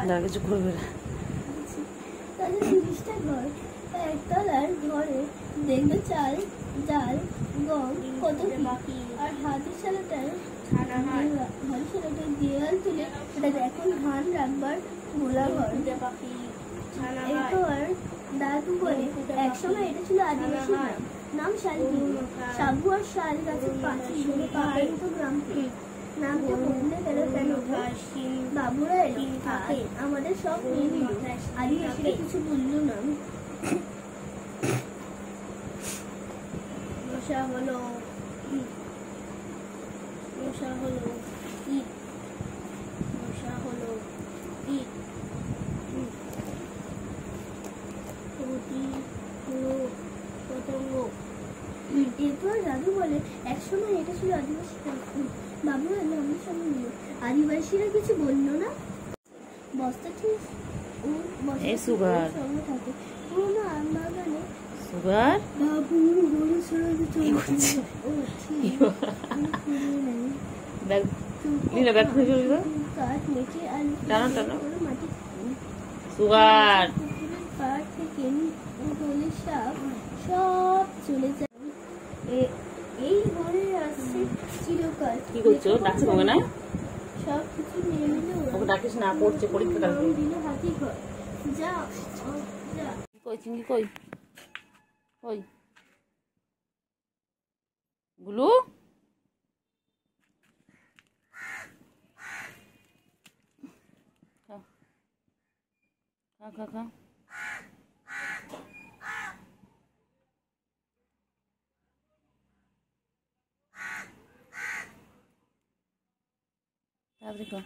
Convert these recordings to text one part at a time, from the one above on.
দাঁড়া কিছু করবে না। তাদের 30টা ঘর, একতলার ঘরে দেখবে চাল ডাল গম কত বাকি, আর হাতিশালাটার দেওয়াল তুলে ওটা এখন ধান রাখবার গোলা ঘর বাকি। এরপর দাদু বলে একসময় এটা ছিল আদিবাসী গ্রাম, নাম শালগিরি। সাবু আর শাল গাছের পাশে পাহাড়িত গ্রামটি। নামটা বদলে গেল কেন? বাবুরা এলো থাকে আমাদের সব নিয়ে নিল। আদিবাসীরা কিছু বললো না। মশা হলো মশা হলো ঈদ, মশা হলো ঈদ, পতঙ্গ। এরপর দাদু বলে একসময় এটা ছিল আদিবাসী গ্রাম, বাবুরা এলো আমাদের সঙ্গে নিল। আদিবাসীরা কিছু বললো না। বস্তা ঠিক সঙ্গে থাকে পুরোনো আমবাগানে। সুগার বাবুর গরু সরাতে চলছে। কাঠ মেখে আলু মাটি সুগার পাড় থেকে গলে সাপ সব চলে যায়। এই ঘরে আসছে চিরকাল। কি করছো? ডাকছে কবে না? সব কিছু নিয়ে নিল। ওকে ডাকিস না, পড়ছে পরীক্ষা কালকে। দিল হাতি ঘর। যা যা কই চিংড়ি কই? কই গুলু? খা খা খা। তাড়াতাড়ি খা,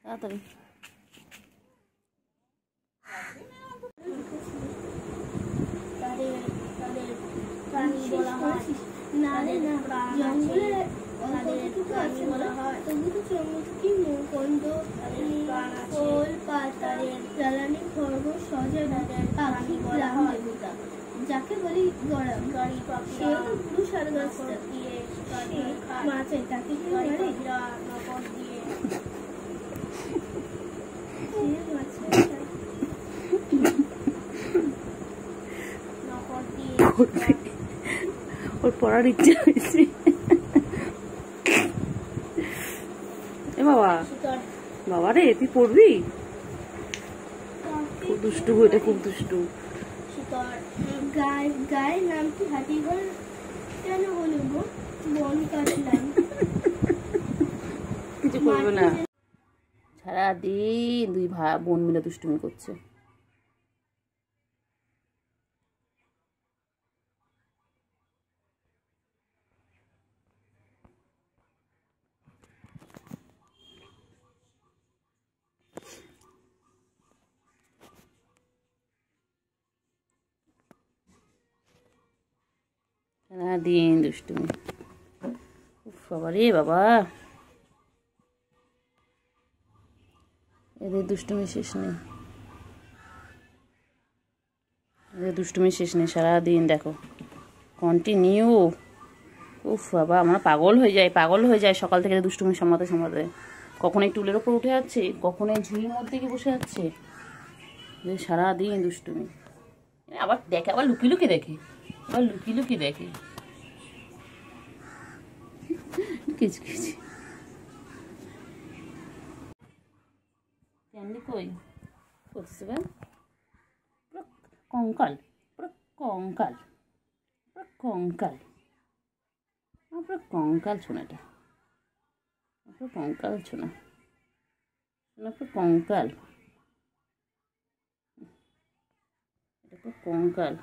তাড়াতাড়ি। যাকে বলি গরম সেও তো পুরুষ আর মাছে তাকে কি ওর পড়ার ইচ্ছে হয়েছে। এ বাবা, বাবা রে তুই পড়বি? খুব দুষ্টু, এটা খুব দুষ্টু। গায়ের নাম কি হাতিঘর কেন হলো গো? বন কাটলাম। কিছু করবে না, সারাদিন দুই ভাই বোন মিলে দুষ্টুমি করছে। সারাদিন দুষ্টুমি। বাবা রে বাবা, এদের দুষ্টুমি শেষ নেই, এদের দুষ্টুমি শেষ নেই। সারাদিন দেখো কন্টিনিউ। উফ বাবা, আমরা পাগল হয়ে যায় সকাল থেকে দুষ্টুমি সামলাতে সামলাতে। কখন এই টুলের ওপর উঠে যাচ্ছে, কখন এই ঝুড়ির মধ্যে গিয়ে বসে যাচ্ছে। সারাদিন দুষ্টুমি। আবার দেখে, আবার লুকি লুকি দেখে, আবার লুকি লুকি দেখে। কিছু কিছু ক্যান্ডি কই করছে? পুরো কঙ্কাল, পুরো কঙ্কাল, পুরো কঙ্কাল, পুরো কঙ্কাল শোনাটা, পুরো কঙ্কাল শোনা, পুরো কঙ্কাল, এটা পুরো কঙ্কাল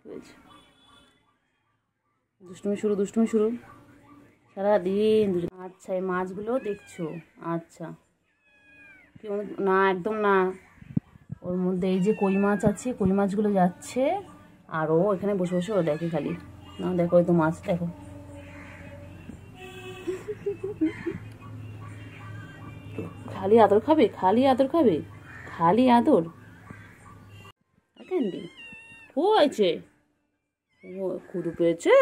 হয়েছে। দুষ্টুমি শুরু, দুষ্টুমি শুরু সারাদিন। আচ্ছা এই মাছগুলো দেখছো? আচ্ছা কেউ না, একদম না। ওর মধ্যে এই যে কই মাছ আছে, কই মাছগুলো যাচ্ছে, আর ও এখানে বসে বসে ও দেখে খালি। না দেখো ওই তো মাছ, দেখো খালি আদর খাবে, খালি আদর খাবে, খালি আদর। ক্যান্ডি হয়েছে, খুদু পেয়েছে?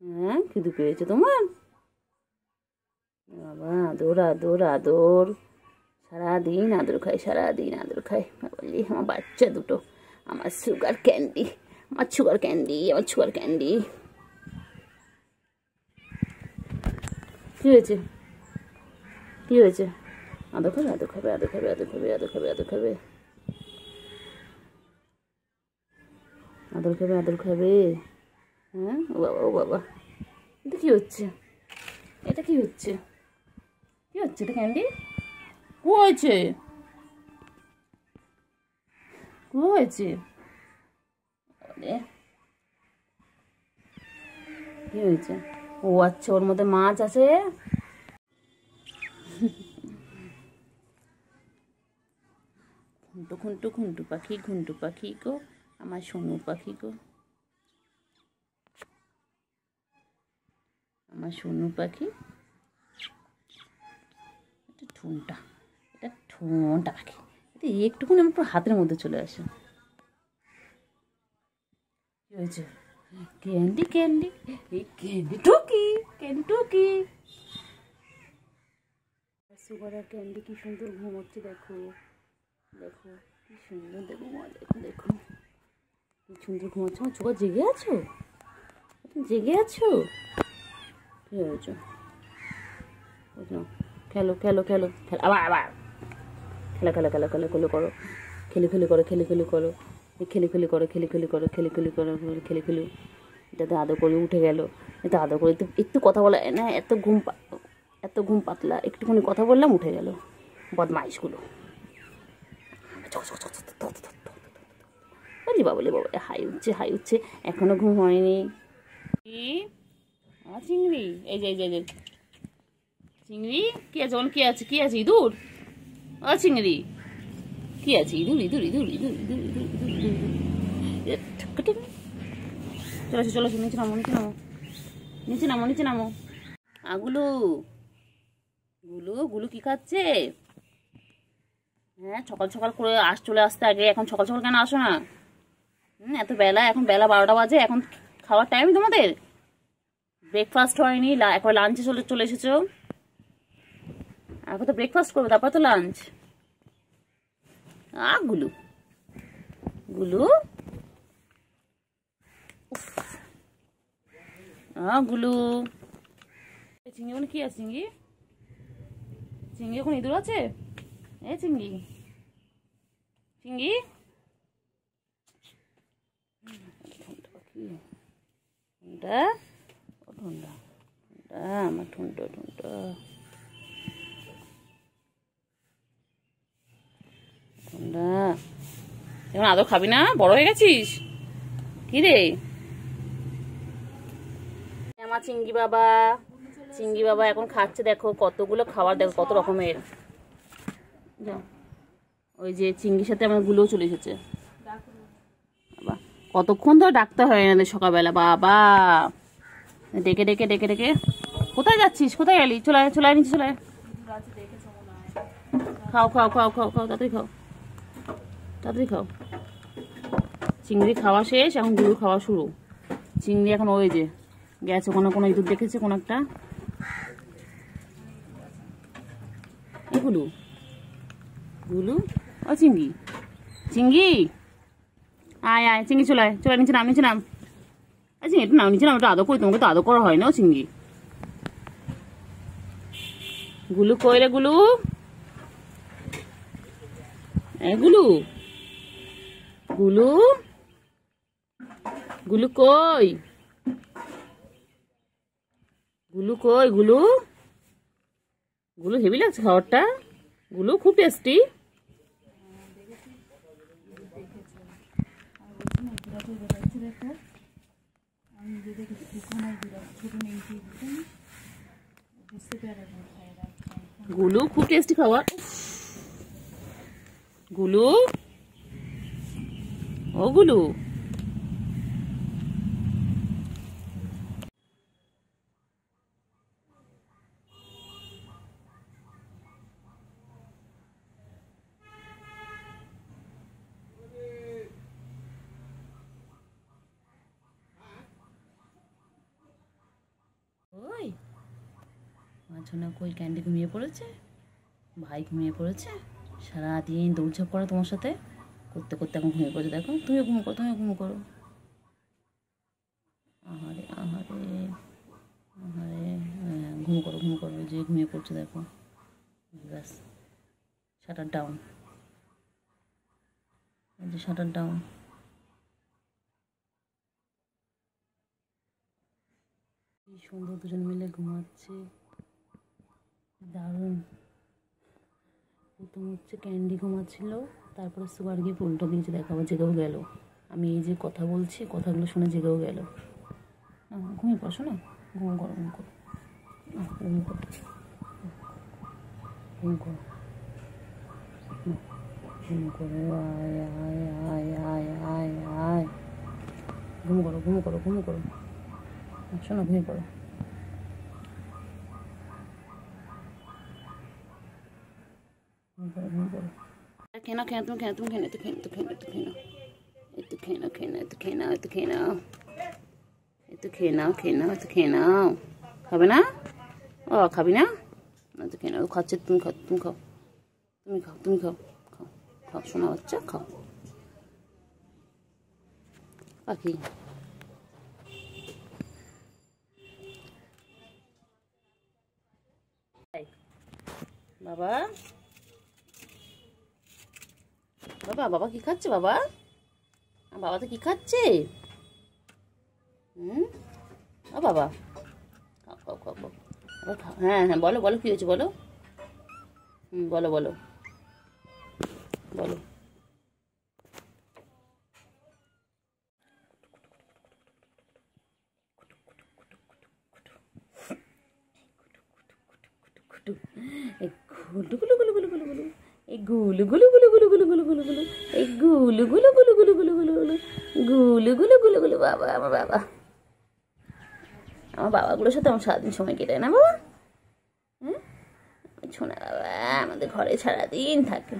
হ্যাঁ খিদে পেয়েছে তোমার? বাবা আদর আদর আদর, সারা সারাদিন আদর খায়, সারাদিন আদর খায়। বলি আমার বাচ্চা দুটো, আমার সুগার ক্যান্ডি, আমার সুগার ক্যান্ডি, আমার সুগার ক্যান্ডি। কি হয়েছে, কি হয়েছে? আদর খাবে, আদর খাবে, আদর খাবে, আদর খাবে, আদর খাবে, আদর খাবে, আদর খাবে, আদর খাবে। হ্যাঁ, ও বাবা, ও বাবা, এটা কি হচ্ছে, এটা কি হচ্ছে, কি হচ্ছে এটা ক্যান্ডি? কি হয়েছে, কি হয়েছে? কি হয়েছে? ও আচ্ছা, ওর মধ্যে মাছ আছে। খুন্টু খুন্টু খুন্টু পাখি, খুন্টু পাখি গো, আমার সোনু পাখি গো, আমার সোনু পাখি। এটা ঠুনটা, এটা ঠুনটা পাখি। এটা একটুকুনি আমার পুরো হাতের মধ্যে চলে আসে। কি হয়েছে? ক্যান্ডি, ক্যান্ডি, এই ক্যান্ডি টুকি, ক্যান্ডি টুকি। সুগার আর ক্যান্ডি কি সুন্দর ঘুমোচ্ছে, দেখো দেখো কি সুন্দর, দেখো মা, দেখো দেখো কি সুন্দর ঘুমাচ্ছে। আমার সুগার জেগে আছো, জেগে আছো? কি হয়েছে? খেলো খেলো খেলো খেলো, আবার আবার খেলা খেলা খেলা খেলা খেলো করো, খেলে খেলে করো, খেলে খেলে করো, খেলে খেলে করো, খেলে খেলে করো, খেলে খেলে করো, খেলে খেলে। এটাতে আদর করে উঠে গেল, এটা আদর করে একটু একটু কথা বলা না, এত ঘুম পাতলা, একটুখানি কথা বললাম উঠে গেল। বদমাইশগুলো। বাবলে বাবলে, হাই উঠছে, হাই উঠছে, এখনো ঘুম হয়নি। কি চিংড়ি, এই যে এই যে চিংড়ি, কি আছে বল, কি আছে, কি আছে? ইঁদুর? ও চিংড়ি, কি আছে? ইঁদুর, ইঁদুর, ইঁদুর, ইঁদুর, ইঁদুর, ইঁদুর, ইঁদুর। চলো চলো, নিচে নামো, নিচে নামো, নিচে নামো, নিচে নামো। গুলু, গুলু, গুলু কি খাচ্ছে? হ্যাঁ, সকাল সকাল করে চলে আসতে আগে, এখন সকাল সকাল কেন আসো না? এত বেলা, এখন বেলা 12টা বাজে, এখন খাওয়ার টাইম তোমাদের? ব্রেকফাস্ট হয়নি, একবার লাঞ্চে চলে এসেছো। এখন তো ব্রেকফাস্ট করবে, তারপর তো লাঞ্চ। গুলু, গুলু, গুলু। চিংড়ি মানে কি আছে? চিংড়ি, চিংড়ি এখন ইঁদুর আছে? এ চিংড়ি, চিংড়ি, ঠুনটা, ও ঠুনটা, ঠুনটা, আমার ঠুনটা, ঠুনটা, ঠুনটা। এখন আদর খাবি না? বড় হয়ে গেছিস? কি রে আমার চিংড়ি বাবা, চিংড়ি বাবা এখন খাচ্ছে, দেখো কতগুলো খাবার, দেখো কত রকমের। ওই যে চিংড়ির সাথে আমার গুলোও চলে এসেছে। বাবা, কতক্ষণ ধরে ডাকতে হয় না সকালবেলা, বাবা ডেকে ডেকে ডেকে ডেকে। কোথায় যাচ্ছিস, কোথায় গেলি? চলে চলে নিচে চলে। খাও খাও খাও খাও খাও, তাড়াতাড়ি খাও, তাড়াতাড়ি খাও। চিংড়ি খাওয়া শেষ, এখন গুলো খাওয়া শুরু। চিংড়ি এখন ওই যে গেছে, কোনো ইঁদুর দেখেছে, কোনো একটা। গুলু, গুলু, ও চিংড়ি, চিংড়ি, আয় আয় চিংড়ি, চলে আয়, চলে নিচে নাম, নিচে নাম। আচ্ছা এটা নাম, নিচে নাম, ওটা আদর করি, তোমাকে তো আদর করা হয় না। ও চিংড়ি, গুলু কই রে গুলু, গুলু, গুলু, গুলু কই, গুলু কই, গুলু, গুলু হেভি লাগছে খাবারটা, গুলু খুব টেস্টি। গুলু খুব টেস্টি খাবার। গুলু, ও গুলু, ওই মাঝনা কই, ক্যান্ডি ঘুমিয়ে পড়েছে, ভাই ঘুমিয়ে পড়েছে, সারাদিন দৌড়ঝাঁপ করে তোমার সাথে করতে করতে এখন ঘুমিয়ে পড়ছে। দেখো তুমিও ঘুম করো, তুমিও ঘুম করো। আহারে আহারে আহারে, ঘুম করো ঘুম করো, যে ঘুমিয়ে পড়ছে দেখো। ব্যাস, শাটার ডাউন, যে শাটার ডাউন। কি সুন্দর দুজন মিলে ঘুমাচ্ছে, দারুণ। প্রথম হচ্ছে ক্যান্ডি ঘুমাচ্ছিল, তারপরে সুগার গিয়ে উল্টো দিয়েছে, দেখো আবার জেগেও গেল। আমি এই যে কথা বলছি, কথাগুলো শুনে জেগেও গেল। ঘুমিয়ে পড়ছো না, ঘুম করো ঘুম করো ঘুম করো ঘুম করো ঘুম করো, আয় আয় আয় আয় আয় আয়, ঘুম করো ঘুম করো ঘুম করো, শোনো ঘুমিয়ে পড়ো। খেয়ে নাও, খেয়ে তুমি খেয়ে, তুমি খেয়ে, খেয়ে তো খেয়ে, তো খেয়ে নাও, একটু খেয়ে নাও, খেয়ে নাও, একটু খেয়ে নাও, একটু খেয়ে নাও, একটু খেয়ে নাও, খেয়ে নাও, একটু খেয়ে নাও। খাবে না? ও খাবি না? না তো খেয়ে নাও, খাচ্ছে, তুমি খাও, তুমি খাও, তুমি খাও, তুমি খাও, খাও খাও, শোনা বাচ্চা খাও। পাখি বাবা, বাবা, বাবা কি খাচ্ছে? বাবা, বাবা তো কি খাচ্ছে? ও বাবা, খাও খাও খাও খাও, খাও। হ্যাঁ হ্যাঁ, বলো বলো, কি হয়েছে বলো। বলো বলো বলো। গুলু গুলু গুলু গুলু গুলু গুলু, এই গুলু গুলু গুলু গুলু গুলু গুলু গুলু গুলু, এই গুলু গুলু গুলু গুলু গুলু গুলু গুলু, গুলু গুলু গুলু গুলু। বাবা, আমার বাবা, আমার বাবাগুলোর সাথে আমার সারাদিন সময় কেটে না বাবা। শোনা বাবা আমাদের ঘরে সারাদিন থাকে,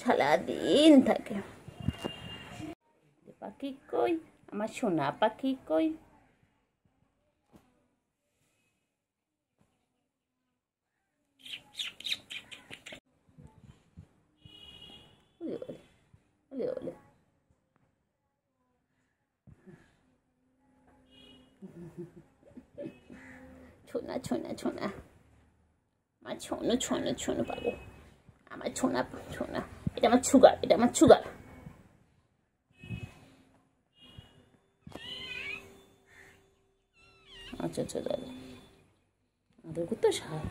সারাদিন থাকে। পাখি কই, আমার সোনা পাখি কই? ছোনা ছোনা ছোনা, আমার ছোনো ছোনো ছোনো পাবো, আমার ছোনা ছোনা। এটা আমার সুগার, এটা আমার সুগার। আচ্ছা আচ্ছা দাদা, আদর করতে সার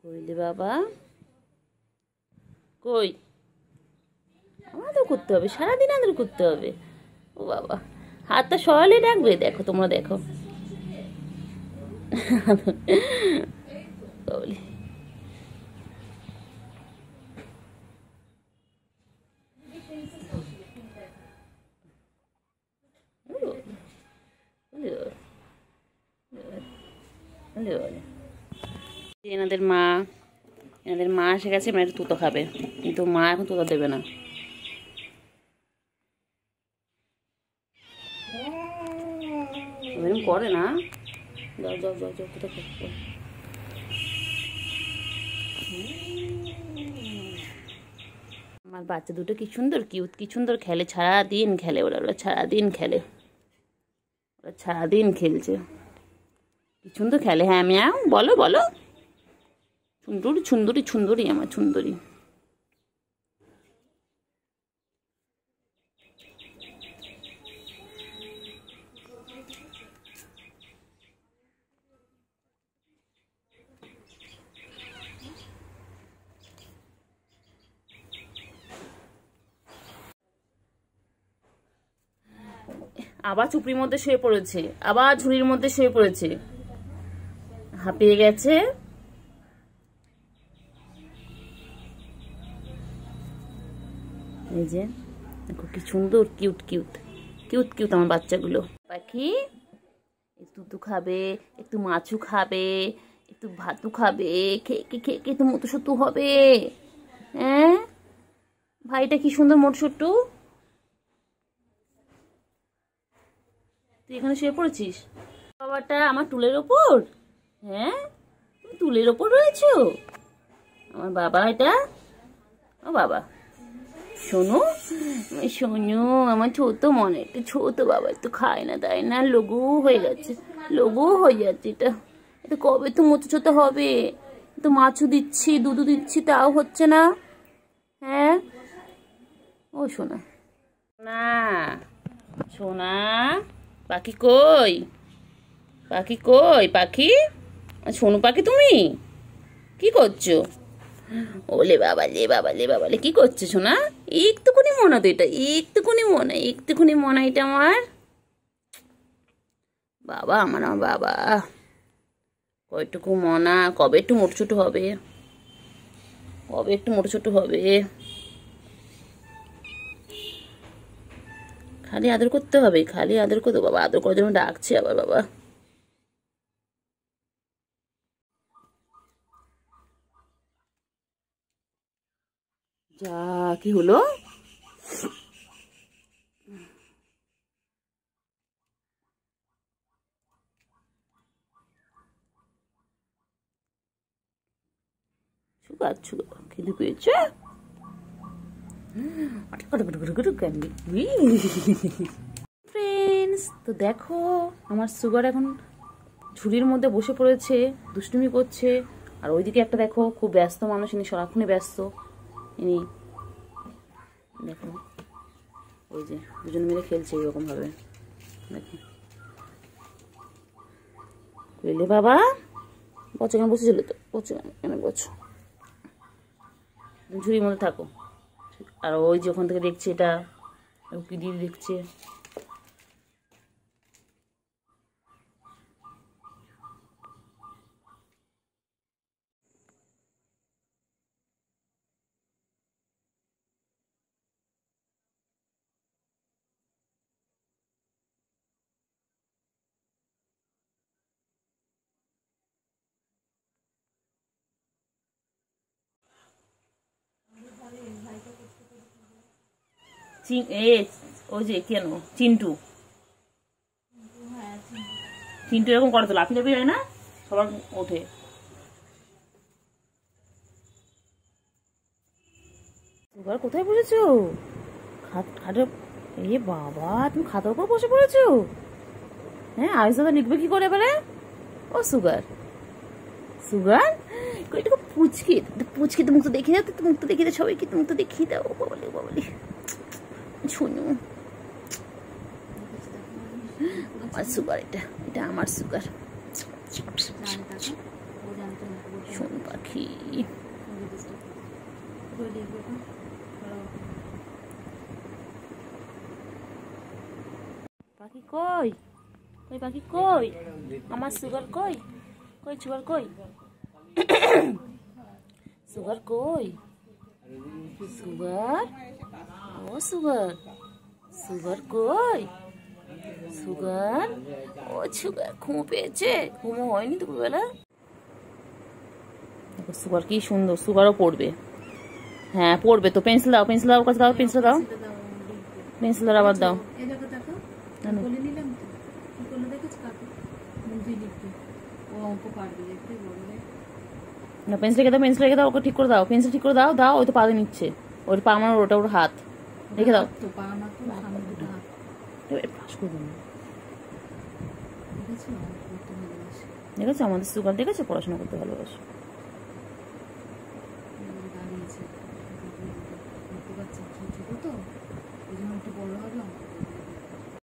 কইলে বাবা, কই আদর করতে হবে, সারাদিন আদর করতে হবে। ও বাবা, হাতটা সরালে ডাকবে, দেখো তোমরা দেখো। বলি এনাদের মা এসে গেছে, মানে একটু তুতো খাবে, কিন্তু মা এখন তুতো দেবে না। এরকম করে না, যাও যাও যাও যাও, কোথাও আমার বাচ্চা দুটো কি সুন্দর কিউট, কি সুন্দর খেলে, সারাদিন খেলে ওরা, ওরা সারাদিন খেলে, ওরা সারাদিন খেলছে, কি সুন্দর খেলে। হ্যাঁ মিয়াও, বলো বলো, সুন্দরী সুন্দরী সুন্দরী, আমার সুন্দরী। আবার চুপড়ির মধ্যে শুয়ে পড়েছে, আবার ঝুড়ির মধ্যে শুয়ে পড়েছে, হাঁপিয়ে গেছে। এই যে দেখো কি সুন্দর কিউট কিউট কিউট কিউট আমার বাচ্চাগুলো। পাখি একটু দুধ খাবে, একটু মাছু খাবে, একটু ভাতু খাবে, খেয়ে খেয়ে খেয়ে তো মতো সত্তু হবে। হ্যাঁ ভাইটা কি সুন্দর মোটসুট্টু, তুই এখানে শুয়ে পড়েছিস বাবাটা আমার টুলের ওপর। হ্যাঁ তুমি টুলের ওপর রয়েছো আমার বাবা, এটা ও বাবা শোনো শোনো, আমার ছোট মনে একটু ছোট বাবা, একটু খায় না তাই না, লঘু হয়ে যাচ্ছে, লঘু হয়ে যাচ্ছে। এটা এটা কবে তো মোটো ছোট হবে? তো মাছও দিচ্ছি, দুধও দিচ্ছি, তাও হচ্ছে না। হ্যাঁ ও সোনা, না সোনা, পাখি কই, পাখি কই, পাখি সোনু পাখি তুমি কি করছো? ওলে বাবা লে বাবা লে বাবা লে, কি করছো সোনা? একটুকুনি মনে তো এটা, একটুকুনি মনে এটা আমার বাবা, আমার বাবা। কয়টুকু মনা, কবে একটু মোটো ছোটো হবে, কবে একটু মোটো ছোটো হবে? খালি আদর করতে হবে, খালি আদর করতে, বাবা আদর করার জন্য ডাকছে আবার বাবা। যা কি হলো? সুগার সুগার খিদে পেয়েছে? ফ্রেন্ডস তো দেখো আমার সুগার এখন ঝুড়ির মধ্যে বসে পড়েছে, দুষ্টুমি করছে। আর ওইদিকে একটা দেখো খুব ব্যস্ত মানুষ, ইনি সারাক্ষণই ব্যস্ত। ইনি দেখো ওই যে দুজন মিলে খেলছে এরকম ভাবে, দেখো বুঝলে বাবা। বছর কেন বসেছিল তো, বছর কেন বছর, ঝুড়ির মধ্যে থাকো। আর ওই যে ওখান থেকে দেখছে, এটা কি দিয়ে দেখছে। ওই যে কেন চিন্টু, চিন্টু এরকম করে তো, লাফি লাফি হয় না, সবার ওঠে। এবার কোথায় বসেছো? খাটে? এ বাবা, তুমি খাতার উপর বসে পড়েছো? হ্যাঁ আয়ুষ দাদা লিখবে কি করে এবারে? ও সুগার, সুগার একটু পুচকি, পুচকি তো মুখ তো দেখিয়ে দাও, মুখ তো দেখিয়ে দাও সবাইকে, মুখ তো দেখিয়ে দাও। বাবালি বাবালি শুনু, আমার সুগার, এটা এটা আমার সুগার। শোন পাখি, পাখি কই, কই পাখি কই, আমার সুগার কই, কই সুগার কই, সুগার কই, সুগার, ও সুগার, সুগার কই, সুগার, ও সুগার ঘুম পেয়েছে, ঘুমও হয়নি দুপুরবেলা। দেখো সুগার কি সুন্দর, সুগারও পড়বে। হ্যাঁ পড়বে তো, পেন্সিল দাও, পেন্সিল দাও, কাছে দাও, পেন্সিল দাও, পেন্সিল দাও, আবার দাও। না পেন্সিল রেখে দাও, পেন্সিল রেখে দাও, ওকে ঠিক করে দাও, পেন্সিল ঠিক করে দাও, দাও। ওই তো পা দিয়ে নিচ্ছে, ওর পা আমার, ওটা ওর হাত, রেখে দাও। দেখেছো আমাদের সুগার, দেখেছো পড়াশোনা করতে ভালোবাসে। ছোট তো ওই জন্য একটু বড় হবে।